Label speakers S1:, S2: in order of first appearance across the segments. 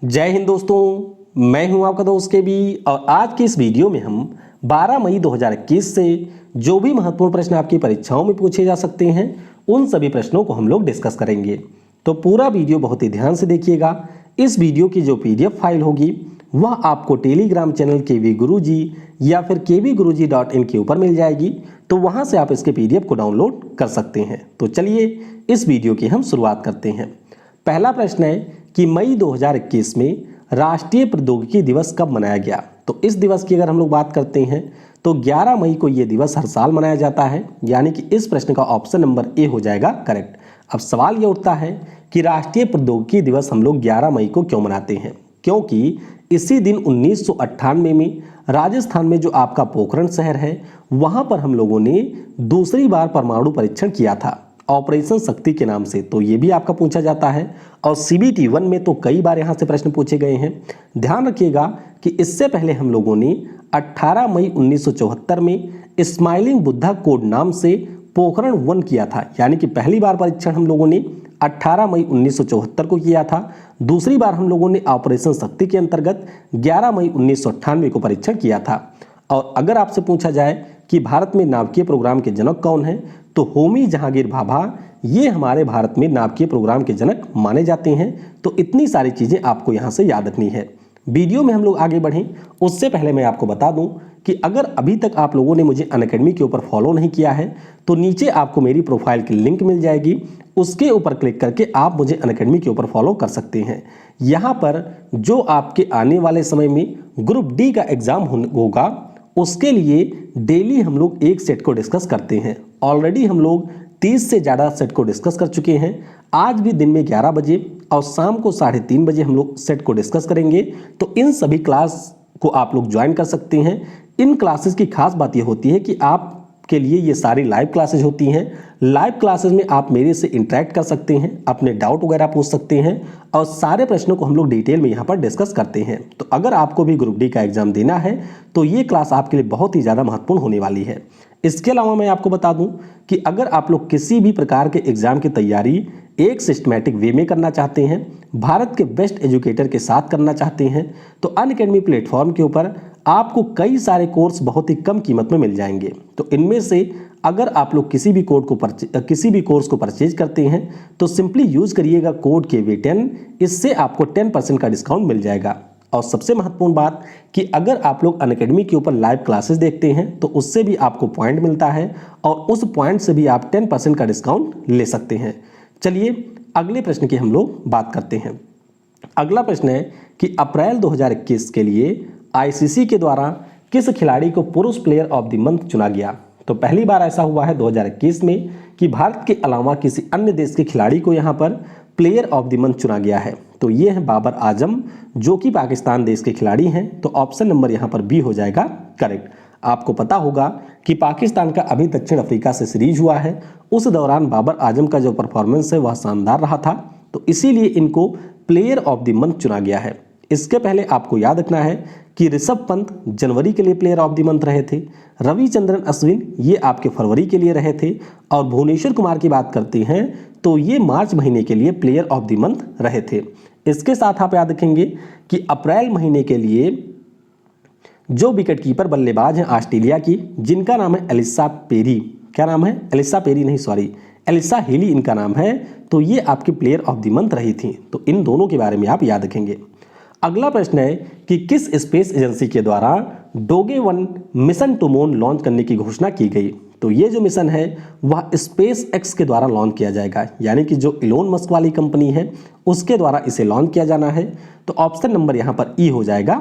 S1: जय हिंद दोस्तों, मैं हूं आपका दोस्त के बी। और आज के इस वीडियो में हम 12 मई 2021 से जो भी महत्वपूर्ण प्रश्न आपकी परीक्षाओं में पूछे जा सकते हैं उन सभी प्रश्नों को हम लोग डिस्कस करेंगे। तो पूरा वीडियो बहुत ही ध्यान से देखिएगा। इस वीडियो की जो PDF फाइल होगी वह आपको टेलीग्राम चैनल केवी गुरुजी या फिर kvguruji.in के ऊपर मिल जाएगी। तो वहां से आप इसके PDF को डाउनलोड कर सकते हैं। तो चलिए इस वीडियो की हम शुरुआत करते हैं। पहला प्रश्न है कि मई 2021 में राष्ट्रीय प्रौद्योगिकी दिवस कब मनाया गया। तो इस दिवस की अगर हम लोग बात करते हैं तो 11 मई को यह दिवस हर साल मनाया जाता है, यानी कि इस प्रश्न का ऑप्शन नंबर ए हो जाएगा करेक्ट। अब सवाल यह उठता है कि राष्ट्रीय प्रौद्योगिकी दिवस हम लोग 11 मई को क्यों मनाते हैं, क्योंकि इसी दिन 1998 में राजस्थान में जो आपका पोखरण शहर है वहां पर हम लोगों ने दूसरी बार परमाणु परीक्षण किया था ऑपरेशन शक्ति के नाम से। तो ये भी आपका पूछा जाता है और CBT 1 में तो कई बार यहाँ से प्रश्न पूछे गए हैं। ध्यान रखिएगा कि इससे पहले हम लोगों ने 18 मई 1974 में स्माइलिंग बुद्धा कोड नाम से पोखरण 1 किया था, यानी कि पहली बार परीक्षण हम लोगों ने 18 मई 1974 को किया था। दूसरी बार हम लोगों ने ऑपरेशन शक्ति के अंतर्गत 11 मई 1998 को परीक्षण किया था। और अगर आपसे पूछा जाए कि भारत में नाभिकीय प्रोग्राम के जनक कौन है तो होमी जहांगीर भाभा ये हमारे भारत में नाभिकीय प्रोग्राम के जनक माने जाते हैं। तो इतनी सारी चीजें आपको यहां से याद रखनी है। वीडियो में हम लोग आगे बढ़ें उससे पहले मैं आपको बता दूं कि अगर अभी तक आप लोगों ने मुझे अनअकैडमी के ऊपर फॉलो नहीं किया है तो नीचे आपको मेरी प्रोफाइल की लिंक मिल जाएगी, उसके ऊपर क्लिक करके आप मुझे अनअकैडमी के ऊपर फॉलो कर सकते हैं। यहाँ पर जो आपके आने वाले समय में ग्रुप डी का एग्जाम होगा उसके लिए डेली हम लोग एक सेट को डिस्कस करते हैं। ऑलरेडी हम लोग 30 से ज़्यादा सेट को डिस्कस कर चुके हैं। आज भी दिन में 11 बजे और शाम को 3:30 बजे हम लोग सेट को डिस्कस करेंगे। तो इन सभी क्लास को आप लोग ज्वाइन कर सकते हैं। इन क्लासेस की खास बात यह होती है कि आप के लिए ये सारी लाइव क्लासेस होती हैं। लाइव क्लासेस में आप मेरे से इंटरेक्ट कर सकते हैं, अपने डाउट वगैरह पूछ सकते हैं और सारे प्रश्नों को हम लोग डिटेल में यहाँ पर डिस्कस करते हैं। तो अगर आपको भी ग्रुप डी का एग्जाम देना है तो ये क्लास आपके लिए बहुत ही ज़्यादा महत्वपूर्ण होने वाली है। इसके अलावा मैं आपको बता दूं कि अगर आप लोग किसी भी प्रकार के एग्जाम की तैयारी एक सिस्टमैटिक वे में करना चाहते हैं, भारत के बेस्ट एजुकेटर के साथ करना चाहते हैं, तो अनअकैडमी प्लेटफॉर्म के ऊपर आपको कई सारे कोर्स बहुत ही कम कीमत में मिल जाएंगे। तो इनमें से अगर आप लोग किसी भी कोर्स को परचेज करते हैं तो सिंपली यूज करिएगा कोड KV10, इससे आपको 10% का डिस्काउंट मिल जाएगा। और सबसे महत्वपूर्ण बात कि अगर आप लोग अनअकैडमी के ऊपर लाइव क्लासेस देखते हैं तो उससे भी आपको पॉइंट मिलता है और उस पॉइंट से भी आप 10% का डिस्काउंट ले सकते हैं। चलिए अगले प्रश्न की हम लोग बात करते हैं। अगला प्रश्न है कि अप्रैल 2021 के लिए ICC के द्वारा किस खिलाड़ी को पुरुष प्लेयर ऑफ द मंथ चुना गया। तो पहली बार ऐसा हुआ है 2021 में कि भारत के अलावा किसी अन्य देश के खिलाड़ी को यहाँ पर प्लेयर ऑफ द मंथ चुना गया है। तो ये है बाबर आजम जो कि पाकिस्तान देश के खिलाड़ी हैं। तो ऑप्शन नंबर यहाँ पर बी हो जाएगा करेक्ट। आपको पता होगा कि पाकिस्तान का अभी दक्षिण अफ्रीका से सीरीज हुआ है, उस दौरान बाबर आजम का जो परफॉर्मेंस है वह शानदार रहा था, तो इसीलिए इनको प्लेयर ऑफ द मंथ चुना गया है। इसके पहले आपको याद रखना है कि ऋषभ पंत जनवरी के लिए प्लेयर ऑफ द मंथ रहे थे, रविचंद्रन अश्विन ये आपके फरवरी के लिए रहे थे और भुवनेश्वर कुमार की बात करते हैं तो ये मार्च महीने के लिए प्लेयर ऑफ द मंथ रहे थे। इसके साथ आप याद रखेंगे कि अप्रैल महीने के लिए जो विकेट कीपर बल्लेबाज हैं ऑस्ट्रेलिया की, जिनका नाम है एलिसा पेरी, क्या नाम है एलिसा हेली इनका नाम है, तो ये आपके प्लेयर ऑफ द मंथ रही थी। तो इन दोनों के बारे में आप याद रखेंगे। अगला प्रश्न है कि किस स्पेस एजेंसी के द्वारा डोगे 1 मिशन टू मून लॉन्च करने की घोषणा की गई। तो ये जो मिशन है वह स्पेस एक्स के द्वारा लॉन्च किया जाएगा, यानी कि जो इलोन मस्क वाली कंपनी है उसके द्वारा इसे लॉन्च किया जाना है। तो ऑप्शन नंबर यहाँ पर ई हो जाएगा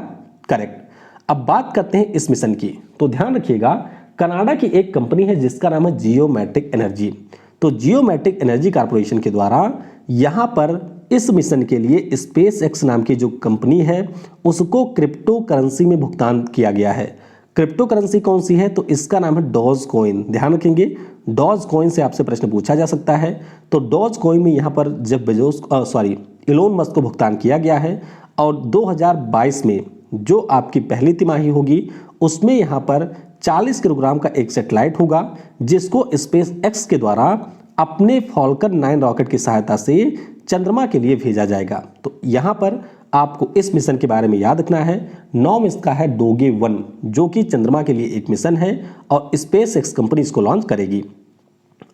S1: करेक्ट। अब बात करते हैं इस मिशन की। तो ध्यान रखिएगा कनाडा की एक कंपनी है जिसका नाम है जियोमेट्रिक एनर्जी। तो जियोमेट्रिक एनर्जी कॉर्पोरेशन के द्वारा यहाँ पर इस मिशन के लिए स्पेस एक्स नाम की जो कंपनी है उसको क्रिप्टो करेंसी में भुगतान किया गया है। क्रिप्टो करेंसी कौन सी है तो इसका नाम है डॉज कॉइन। ध्यान रखेंगे डॉज कॉइन से आपसे प्रश्न पूछा जा सकता है। तो डॉज कॉइन में यहाँ पर जब इलोन मस्क को भुगतान किया गया है और 2022 में जो आपकी पहली तिमाही होगी उसमें यहाँ पर 40 किलोग्राम का एक सैटेलाइट होगा जिसको स्पेस एक्स के द्वारा अपने फॉल्कन 9 रॉकेट की सहायता से चंद्रमा के लिए भेजा जाएगा। तो यहाँ पर आपको इस मिशन के बारे में याद रखना है। नाम इसका है डोगे 1, जो कि चंद्रमा के लिए एक मिशन है और स्पेस एक्स कंपनी इसको लॉन्च करेगी।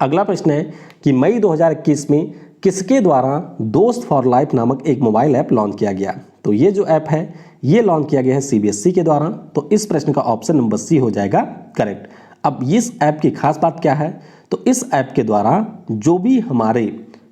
S1: अगला प्रश्न है कि मई 2021 में किसके द्वारा दोस्त फॉर लाइफ नामक एक मोबाइल ऐप लॉन्च किया गया? तो ये जो ऐप है ये लॉन्च किया गया है सीबीएसई के द्वारा। तो इस प्रश्न का ऑप्शन नंबर सी हो जाएगा करेक्ट। अब इस ऐप की खास बात क्या है? तो इस ऐप के द्वारा जो भी हमारे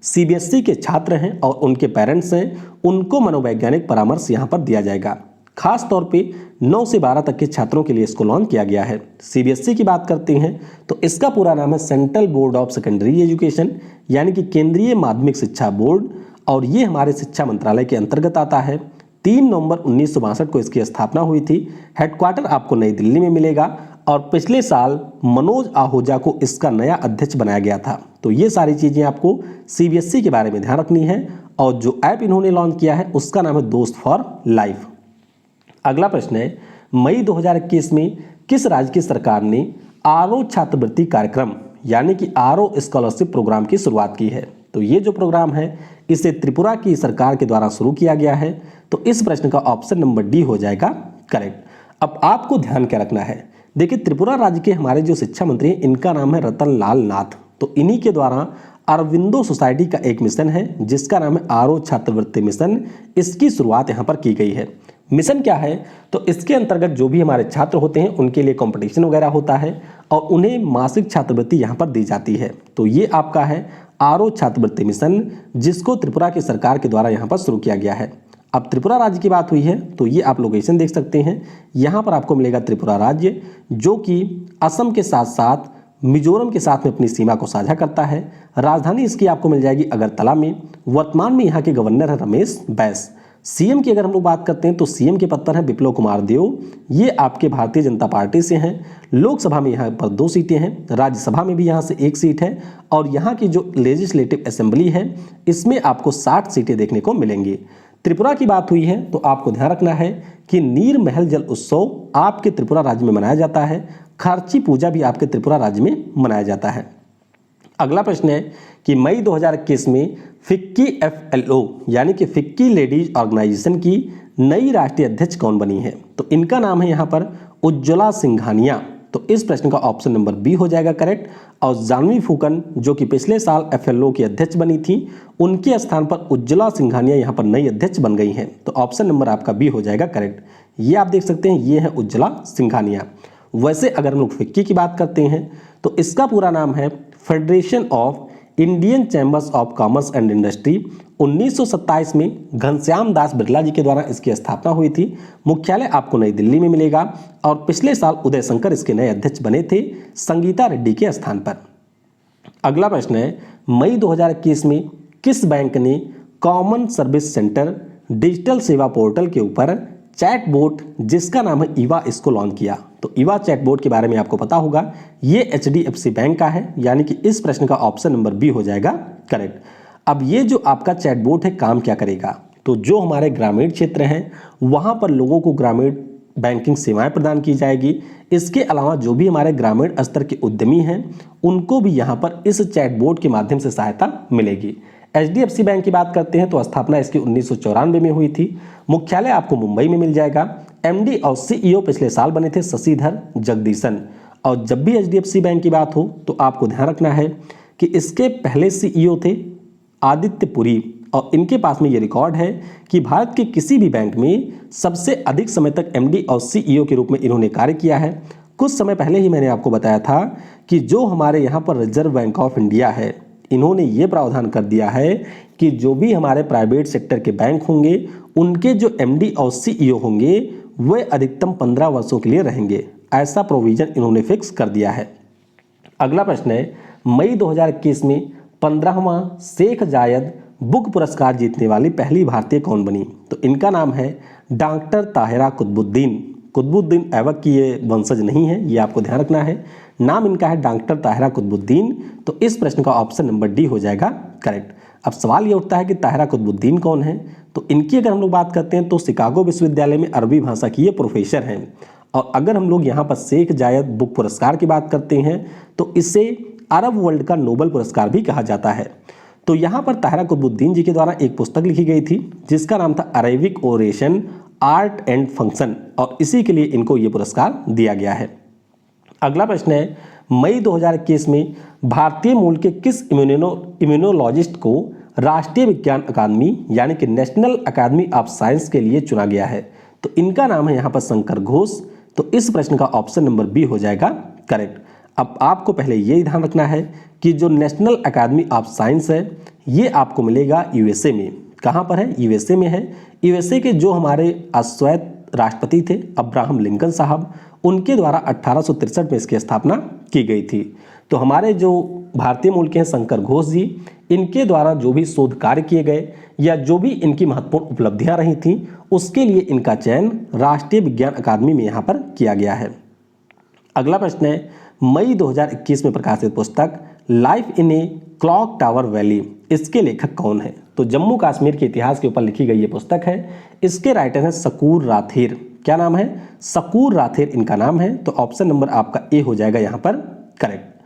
S1: सीबीएसई के छात्र हैं और उनके पेरेंट्स हैं, उनको मनोवैज्ञानिक परामर्श यहाँ पर दिया जाएगा। खास तौर पे 9 से 12 तक के छात्रों के लिए इसको लॉन्च किया गया है। सीबीएसई की बात करते हैं तो इसका पूरा नाम है central board of secondary education, यानी कि केंद्रीय माध्यमिक शिक्षा बोर्ड, और ये हमारे शिक्षा मंत्रालय के अंतर्गत आता है। 3 नवंबर 1962 को इसकी स्थापना हुई थी। हेडक्वार्टर आपको नई दिल्ली में मिलेगा और पिछले साल मनोज आहूजा को इसका नया अध्यक्ष बनाया गया था। तो ये सारी चीज़ें आपको सीबीएसई के बारे में ध्यान रखनी है। और जो ऐप इन्होंने लॉन्च किया है उसका नाम है दोस्त फॉर लाइफ। अगला प्रश्न है मई 2021 में किस राज्य की सरकार ने आरओ छात्रवृत्ति कार्यक्रम यानी कि आरओ स्कॉलरशिप प्रोग्राम की शुरुआत की है? तो ये जो प्रोग्राम है इसे त्रिपुरा की सरकार के द्वारा शुरू किया गया है। तो इस प्रश्न का ऑप्शन नंबर डी हो जाएगा करेक्ट। अब आपको ध्यान क्या रखना है, देखिए त्रिपुरा राज्य के हमारे जो शिक्षा मंत्री हैं इनका नाम है रतन लाल नाथ। तो इन्हीं के द्वारा अरविंदो सोसाइटी का एक मिशन है जिसका नाम है आरओ छात्रवृत्ति मिशन। इसकी शुरुआत यहाँ पर की गई है। मिशन क्या है? तो इसके अंतर्गत जो भी हमारे छात्र होते हैं उनके लिए कंपटीशन वगैरह होता है और उन्हें मासिक छात्रवृत्ति यहाँ पर दी जाती है। तो ये आपका है आरओ छात्रवृत्ति मिशन, जिसको त्रिपुरा की सरकार के द्वारा यहाँ पर शुरू किया गया है। अब त्रिपुरा राज्य की बात हुई है तो ये आप लोकेशन देख सकते हैं। यहाँ पर आपको मिलेगा त्रिपुरा राज्य, जो कि असम के साथ साथ मिजोरम के साथ में अपनी सीमा को साझा करता है। राजधानी इसकी आपको मिल जाएगी अगरतला में। वर्तमान में यहाँ के गवर्नर है रमेश बैस। सीएम की अगर हम लोग बात करते हैं तो सीएम के पद पर हैं बिप्लब कुमार देव, ये आपके भारतीय जनता पार्टी से हैं। लोकसभा में यहाँ पर 2 सीटें हैं, राज्यसभा में भी यहाँ से 1 सीट है और यहाँ की जो लेजिस्लेटिव असेंबली है इसमें आपको 60 सीटें देखने को मिलेंगी। त्रिपुरा की बात हुई है तो आपको ध्यान रखना है कि नीर महल जल उत्सव आपके त्रिपुरा राज्य में मनाया जाता है। खार्ची पूजा भी आपके त्रिपुरा राज्य में मनाया जाता है। अगला प्रश्न है कि मई 2021 में फिक्की एफएलओ यानी कि फिक्की लेडीज ऑर्गेनाइजेशन की नई राष्ट्रीय अध्यक्ष कौन बनी है? तो इनका नाम है यहाँ पर उज्ज्वला सिंघानिया। तो इस प्रश्न का ऑप्शन नंबर बी हो जाएगा करेक्ट। और जानवी फूकन जो कि पिछले साल एफएलओ की अध्यक्ष बनी थी, उनके स्थान पर उज्ज्वला सिंघानिया यहाँ पर नई अध्यक्ष बन गई हैं। तो ऑप्शन नंबर आपका बी हो जाएगा करेक्ट। ये आप देख सकते हैं, ये है उज्ज्वला सिंघानिया। वैसे अगर हम लोग फिक्की की बात करते हैं तो इसका पूरा नाम है federation of Indian chambers of commerce and industry. 1927 में घनश्याम दास बिरला जी के द्वारा इसकी स्थापना हुई थी। मुख्यालय आपको नई दिल्ली में मिलेगा और पिछले साल उदय शंकर इसके नए अध्यक्ष बने थे संगीता रेड्डी के स्थान पर। अगला प्रश्न है मई 2021 में किस बैंक ने कॉमन सर्विस सेंटर डिजिटल सेवा पोर्टल के ऊपर चैटबोट जिसका नाम है ईवा इसको लॉन्च किया? तो ईवा चैटबोट के बारे में आपको पता होगा, ये एचडीएफसी बैंक का है, यानी कि इस प्रश्न का ऑप्शन नंबर बी हो जाएगा करेक्ट। अब ये जो आपका चैटबोट है काम क्या करेगा? तो जो हमारे ग्रामीण क्षेत्र हैं वहाँ पर लोगों को ग्रामीण बैंकिंग सेवाएं प्रदान की जाएगी। इसके अलावा जो भी हमारे ग्रामीण स्तर के उद्यमी हैं उनको भी यहाँ पर इस चैटबोट के माध्यम से सहायता मिलेगी। एचडीएफसी बैंक की बात करते हैं तो स्थापना इसकी 1994 में हुई थी। मुख्यालय आपको मुंबई में मिल जाएगा। एमडी और सीईओ पिछले साल बने थे शशिधर जगदीशन। और जब भी एचडीएफसी बैंक की बात हो तो आपको ध्यान रखना है कि इसके पहले सीईओ थे आदित्य पुरी और इनके पास में ये रिकॉर्ड है कि भारत के किसी भी बैंक में सबसे अधिक समय तक एमडी और सीईओ के रूप में इन्होंने कार्य किया है। कुछ समय पहले ही मैंने आपको बताया था कि जो हमारे यहाँ पर रिजर्व बैंक ऑफ इंडिया है, इन्होंने ये प्रावधान कर दिया है कि जो भी हमारे प्राइवेट सेक्टर के बैंक होंगे उनके जो एमडी और सीईओ होंगे वे अधिकतम 15 वर्षों के लिए रहेंगे। ऐसा प्रोविजन इन्होंने फिक्स कर दिया है। अगला प्रश्न है मई 2021 में 15वां शेख जायद बुक पुरस्कार जीतने वाली पहली भारतीय कौन बनी? तो इनका नाम है डॉक्टर ताहिरा कुतुबुद्दीन। कुतुबुद्दीन ऐबक की ये वंशज नहीं है, ये आपको ध्यान रखना है। नाम इनका है डॉक्टर ताहिरा कुतुबुद्दीन। तो इस प्रश्न का ऑप्शन नंबर डी हो जाएगा करेक्ट। अब सवाल ये उठता है कि ताहिरा कुतुबुद्दीन कौन है? तो इनकी अगर हम लोग बात करते हैं तो शिकागो विश्वविद्यालय में अरबी भाषा की ये प्रोफेसर हैं। और अगर हम लोग यहाँ पर शेख जायद बुक पुरस्कार की बात करते हैं तो इसे अरब वर्ल्ड का नोबेल पुरस्कार भी कहा जाता है। तो यहाँ पर ताहिरा कुतुबुद्दीन जी के द्वारा एक पुस्तक लिखी गई थी जिसका नाम था Arabic oration art and function, और इसी के लिए इनको ये पुरस्कार दिया गया है। अगला प्रश्न है, मई 2021 में भारतीय मूल के किस इम्यूनोलॉजिस्ट को राष्ट्रीय विज्ञान अकादमी यानी कि नेशनल अकादमी ऑफ साइंस के लिए चुना गया है? तो इनका नाम है यहाँ पर शंकर घोष। तो इस प्रश्न का ऑप्शन नंबर बी हो जाएगा करेक्ट। अब आपको पहले ये ध्यान रखना है कि जो नेशनल अकादमी ऑफ साइंस है ये आपको मिलेगा यूएसए में। कहाँ पर है? यूएसए में है। यूएसए के जो हमारे अश्वेत राष्ट्रपति थे अब्राहम लिंकन साहब, उनके द्वारा 1863 में इसकी स्थापना की गई थी। तो हमारे जो भारतीय मूल के हैं शंकर घोष जी, इनके द्वारा जो भी शोध कार्य किए गए या जो भी इनकी महत्वपूर्ण उपलब्धियां रही थीं उसके लिए इनका चयन राष्ट्रीय विज्ञान अकादमी में यहाँ पर किया गया है। अगला प्रश्न है, मई 2021 में प्रकाशित पुस्तक life in a clock tower valley, इसके लेखक कौन है? तो जम्मू कश्मीर के इतिहास के ऊपर लिखी गई ये पुस्तक है। इसके राइटर हैं शकूर राथेर। क्या नाम है? शकूर राथेर इनका नाम है। तो ऑप्शन नंबर आपका ए हो जाएगा यहाँ पर करेक्ट।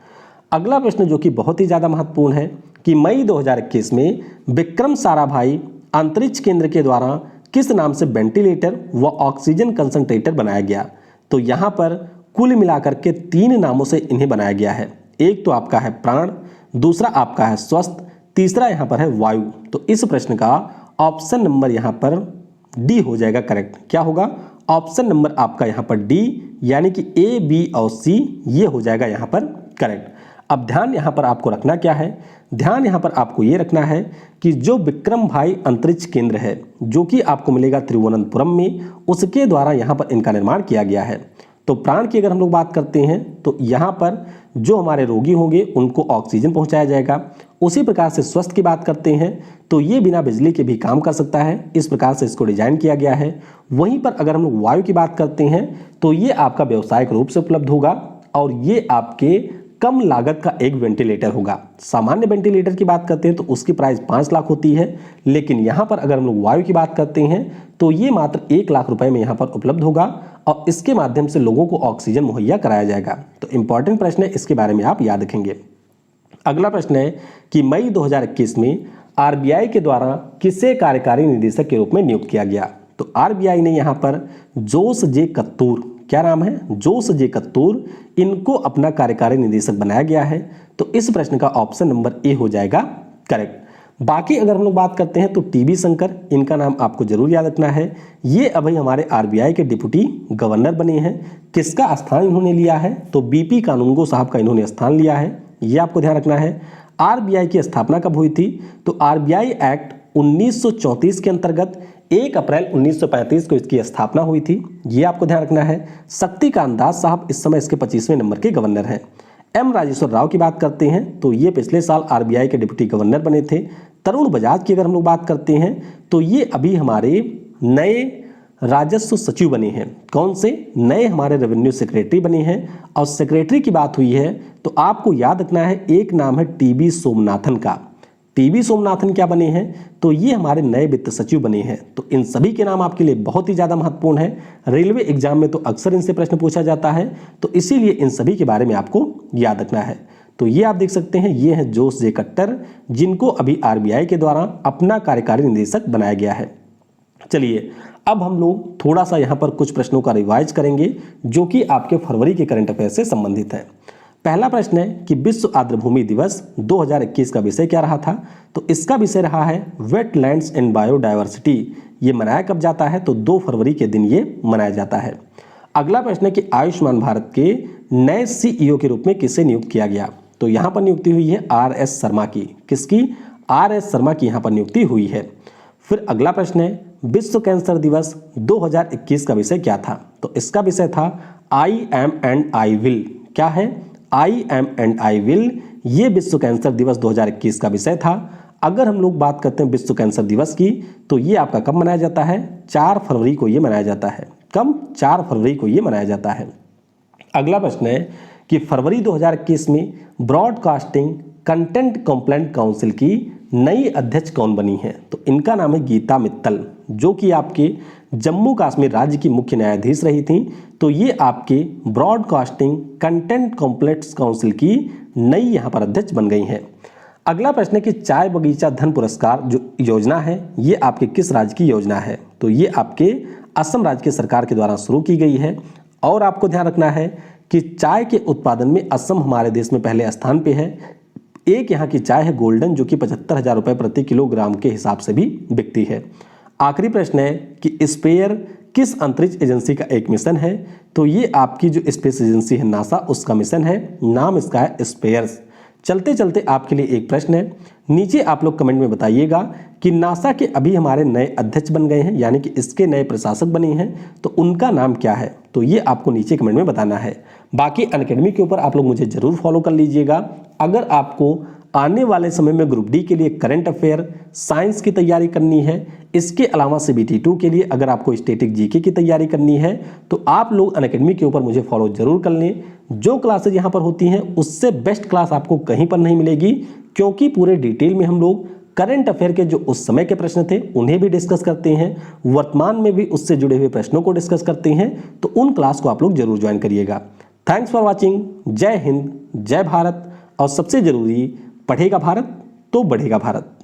S1: अगला प्रश्न जो कि बहुत ही ज़्यादा महत्वपूर्ण है कि मई 2021 में विक्रम साराभाई अंतरिक्ष केंद्र के द्वारा किस नाम से वेंटिलेटर व ऑक्सीजन कंसंट्रेटर बनाया गया? तो यहाँ पर कुल मिलाकर के 3 नामों से इन्हें बनाया गया है। एक तो आपका है प्राण, दूसरा आपका है स्वस्थ, तीसरा यहाँ पर है वायु। तो इस प्रश्न का ऑप्शन नंबर यहाँ पर डी हो जाएगा करेक्ट। क्या होगा? ऑप्शन नंबर आपका यहाँ पर डी, यानी कि ए, बी और सी ये हो जाएगा यहाँ पर करेक्ट। अब ध्यान यहाँ पर आपको रखना क्या है? ध्यान यहाँ पर आपको ये रखना है कि जो विक्रम भाई अंतरिक्ष केंद्र है जो कि आपको मिलेगा तिरुवनंतपुरम में, उसके द्वारा यहाँ पर इनका निर्माण किया गया है। तो प्राण की अगर हम लोग बात करते हैं तो यहाँ पर जो हमारे रोगी होंगे उनको ऑक्सीजन पहुँचाया जाएगा। उसी प्रकार से स्वस्थ की बात करते हैं तो ये बिना बिजली के भी काम कर सकता है, इस प्रकार से इसको डिजाइन किया गया है। वहीं पर अगर हम लोग वायु की बात करते हैं तो ये आपका व्यावसायिक रूप से उपलब्ध होगा और ये आपके कम लागत का एक वेंटिलेटर होगा। सामान्य वेंटिलेटर की बात करते हैं तो उसकी प्राइस 5 लाख होती है, लेकिन यहाँ पर अगर हम लोग वायु की बात करते हैं तो ये मात्र 1 लाख रुपए में यहाँ पर उपलब्ध होगा और इसके माध्यम से लोगों को ऑक्सीजन मुहैया कराया जाएगा। तो इंपॉर्टेंट प्रश्न है, इसके बारे में आप याद रखेंगे। अगला प्रश्न है कि मई 2021 में आरबीआई के द्वारा किसे कार्यकारी निदेशक के रूप में नियुक्त किया गया? तो आरबीआई ने यहाँ पर जोस जे कत्तूर, क्या नाम है? जोस जे कत्तूर, इनको अपना कार्यकारी निदेशक बनाया गया है। तो इस प्रश्न का ऑप्शन नंबर ए हो जाएगा करेक्ट। बाकी अगर हम लोग बात करते हैं तो टीबी शंकर, इनका नाम आपको जरूर याद रखना है। ये अभी हमारे आरबीआई के डिप्टी गवर्नर बने हैं। किसका स्थान इन्होंने लिया है? तो बीपी कानूनगो साहब का इन्होंने स्थान लिया है, ये आपको ध्यान रखना है। आरबीआई की स्थापना कब हुई थी? तो आरबीआई एक्ट 1934 के अंतर्गत 1 अप्रैल 1935 को इसकी स्थापना हुई थी, ये आपको ध्यान रखना है। शक्तिकांत दास साहब इस समय इसके 25वें नंबर के गवर्नर हैं। एम राजेश्वर राव की बात करते हैं तो ये पिछले साल आरबीआई के डिप्टी गवर्नर बने थे। तरुण बजाज की अगर हम लोग बात करते हैं तो ये अभी हमारे नए राजस्व सचिव बने हैं। कौन से? नए हमारे रेवेन्यू सेक्रेटरी बने हैं। और सेक्रेटरी की बात हुई है तो आपको याद रखना है, एक नाम है टीबी सोमनाथन का। टीबी सोमनाथन क्या बने हैं? तो ये हमारे नए वित्त सचिव बने हैं। तो इन सभी के नाम आपके लिए बहुत ही ज़्यादा महत्वपूर्ण है। रेलवे एग्जाम में तो अक्सर इनसे प्रश्न पूछा जाता है, तो इसीलिए इन सभी के बारे में आपको याद रखना है। तो ये आप देख सकते हैं, ये हैं जोस जे कट्टर, जिनको अभी आरबीआई के द्वारा अपना कार्यकारी निदेशक बनाया गया है। चलिए अब हम लोग थोड़ा सा यहाँ पर कुछ प्रश्नों का रिवाइज करेंगे जो कि आपके फरवरी के करंट अफेयर से संबंधित है। पहला प्रश्न है कि विश्व आर्द्रभूमि दिवस 2021 का विषय क्या रहा था? तो इसका विषय रहा है वेटलैंड्स एंड बायोडायवर्सिटी। ये मनाया कब जाता है? तो 2 फरवरी के दिन ये मनाया जाता है। अगला प्रश्न है कि आयुष्मान भारत के नए सीईओ के रूप में किसे नियुक्त किया गया? तो यहाँ पर नियुक्ति हुई है आरएस शर्मा की। किसकी? आरएस शर्मा की यहाँ पर नियुक्ति हुई है। फिर अगला प्रश्न है विश्व कैंसर दिवस 2021 का विषय क्या था? तो इसका विषय था I am and I will. क्या है? I am and I will. ये विश्व कैंसर दिवस 2021 का विषय था। अगर हम लोग बात करते हैं विश्व कैंसर दिवस की तो ये आपका कब मनाया जाता है? 4 फरवरी को ये मनाया जाता है। कब? 4 फरवरी को ये मनाया जाता है। अगला प्रश्न है कि फरवरी 2021 में ब्रॉडकास्टिंग कंटेंट कंप्लेंट काउंसिल की नई अध्यक्ष कौन बनी है? तो इनका नाम है गीता मित्तल, जो कि आपके जम्मू कश्मीर राज्य की मुख्य न्यायाधीश रही थी। तो ये आपके ब्रॉडकास्टिंग कंटेंट कंप्लेंट्स काउंसिल की नई यहाँ पर अध्यक्ष बन गई हैं। अगला प्रश्न है कि चाय बगीचा धन पुरस्कार जो योजना है ये आपके किस राज्य की योजना है? तो ये आपके असम राज्य की सरकार के द्वारा शुरू की गई है। और आपको ध्यान रखना है कि चाय के उत्पादन में असम हमारे देश में पहले स्थान पे है। एक यहाँ की चाय है गोल्डन जो कि 75,000 रुपये प्रति किलोग्राम के हिसाब से भी बिकती है। आखिरी प्रश्न है कि स्पेयर किस अंतरिक्ष एजेंसी का एक मिशन है? तो ये आपकी जो स्पेस एजेंसी है नासा उसका मिशन है, नाम इसका है स्पेयर्स। चलते चलते आपके लिए एक प्रश्न है, नीचे आप लोग कमेंट में बताइएगा कि नासा के अभी हमारे नए अध्यक्ष बन गए हैं यानी कि इसके नए प्रशासक बने हैं, तो उनका नाम क्या है? तो ये आपको नीचे कमेंट में बताना है। बाकी अनअकैडमी के ऊपर आप लोग मुझे जरूर फॉलो कर लीजिएगा। अगर आपको आने वाले समय में ग्रुप डी के लिए करंट अफेयर साइंस की तैयारी करनी है, इसके अलावा CBT 2 के लिए अगर आपको स्टैटिक जीके की तैयारी करनी है, तो आप लोग अनअकैडमी के ऊपर मुझे फॉलो जरूर कर लें। जो क्लासेज यहाँ पर होती हैं उससे बेस्ट क्लास आपको कहीं पर नहीं मिलेगी, क्योंकि पूरे डिटेल में हम लोग करंट अफेयर के जो उस समय के प्रश्न थे उन्हें भी डिस्कस करते हैं, वर्तमान में भी उससे जुड़े हुए प्रश्नों को डिस्कस करते हैं। तो उन क्लास को आप लोग जरूर ज्वाइन करिएगा। Thanks for watching. जय हिंद, जय भारत, और सबसे जरूरी, पढ़ेगा भारत तो बढ़ेगा भारत।